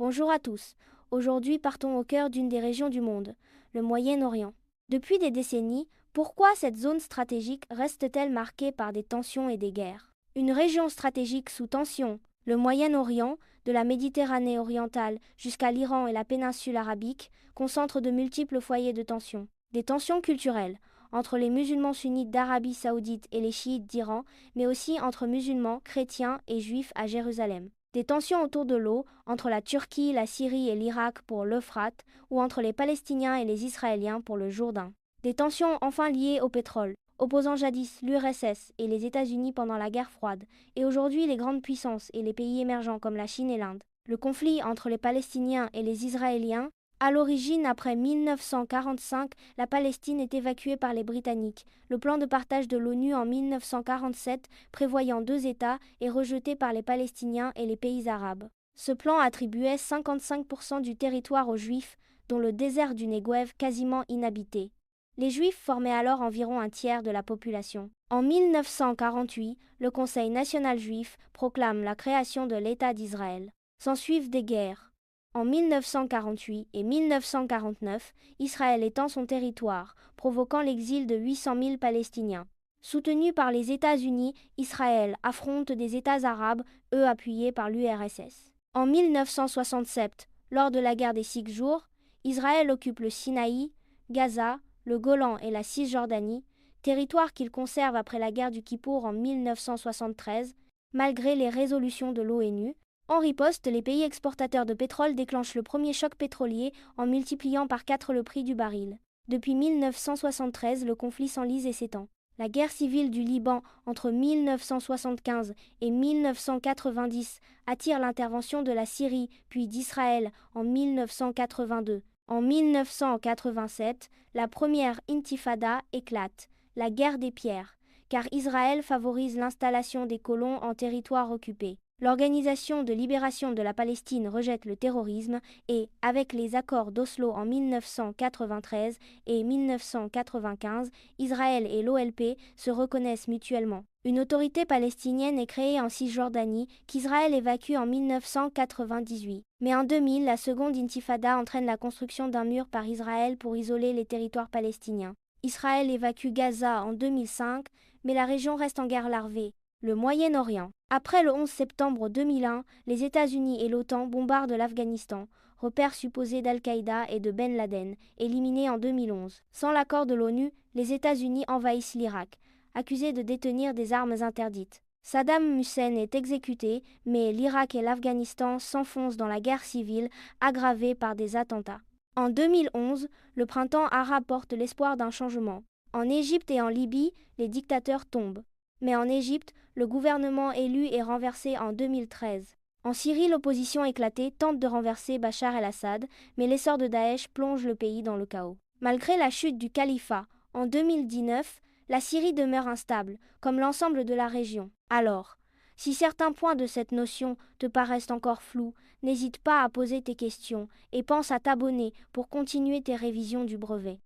Bonjour à tous. Aujourd'hui, partons au cœur d'une des régions du monde, le Moyen-Orient. Depuis des décennies, pourquoi cette zone stratégique reste-t-elle marquée par des tensions et des guerres? Une région stratégique sous tension, le Moyen-Orient, de la Méditerranée orientale jusqu'à l'Iran et la péninsule arabique, concentre de multiples foyers de tensions. Des tensions culturelles, entre les musulmans sunnites d'Arabie saoudite et les chiites d'Iran, mais aussi entre musulmans, chrétiens et juifs à Jérusalem. Des tensions autour de l'eau, entre la Turquie, la Syrie et l'Irak pour l'Euphrate, ou entre les Palestiniens et les Israéliens pour le Jourdain. Des tensions enfin liées au pétrole, opposant jadis l'URSS et les États-Unis pendant la guerre froide, et aujourd'hui les grandes puissances et les pays émergents comme la Chine et l'Inde. Le conflit entre les Palestiniens et les Israéliens. À l'origine, après 1945, la Palestine est évacuée par les Britanniques. Le plan de partage de l'ONU en 1947, prévoyant deux États, est rejeté par les Palestiniens et les pays arabes. Ce plan attribuait 55% du territoire aux Juifs, dont le désert du Negev quasiment inhabité. Les Juifs formaient alors environ un tiers de la population. En 1948, le Conseil national juif proclame la création de l'État d'Israël. S'ensuivent des guerres. En 1948 et 1949, Israël étend son territoire, provoquant l'exil de 800 000 Palestiniens. Soutenu par les États-Unis, Israël affronte des États arabes, eux appuyés par l'URSS. En 1967, lors de la guerre des 6 jours, Israël occupe le Sinaï, Gaza, le Golan et la Cisjordanie, territoire qu'il conserve après la guerre du Kippour en 1973, malgré les résolutions de l'ONU. En riposte, les pays exportateurs de pétrole déclenchent le premier choc pétrolier en multipliant par 4 le prix du baril. Depuis 1973, le conflit s'enlise et s'étend. La guerre civile du Liban entre 1975 et 1990 attire l'intervention de la Syrie puis d'Israël en 1982. En 1987, la première intifada éclate, la guerre des pierres, car Israël favorise l'installation des colons en territoire occupé. L'Organisation de libération de la Palestine rejette le terrorisme et, avec les accords d'Oslo en 1993 et 1995, Israël et l'OLP se reconnaissent mutuellement. Une autorité palestinienne est créée en Cisjordanie qu'Israël évacue en 1998. Mais en 2000, la seconde intifada entraîne la construction d'un mur par Israël pour isoler les territoires palestiniens. Israël évacue Gaza en 2005, mais la région reste en guerre larvée. Le Moyen-Orient. Après le 11 septembre 2001, les États-Unis et l'OTAN bombardent l'Afghanistan, repère supposé d'Al-Qaïda et de Ben Laden, éliminé en 2011. Sans l'accord de l'ONU, les États-Unis envahissent l'Irak, accusés de détenir des armes interdites. Saddam Hussein est exécuté, mais l'Irak et l'Afghanistan s'enfoncent dans la guerre civile, aggravée par des attentats. En 2011, le printemps arabe porte l'espoir d'un changement. En Égypte et en Libye, les dictateurs tombent. Mais en Égypte, le gouvernement élu est renversé en 2013. En Syrie, l'opposition éclatée tente de renverser Bachar el-Assad, mais l'essor de Daesh plonge le pays dans le chaos. Malgré la chute du califat en 2019, la Syrie demeure instable, comme l'ensemble de la région. Alors, si certains points de cette notion te paraissent encore flous, n'hésite pas à poser tes questions et pense à t'abonner pour continuer tes révisions du brevet.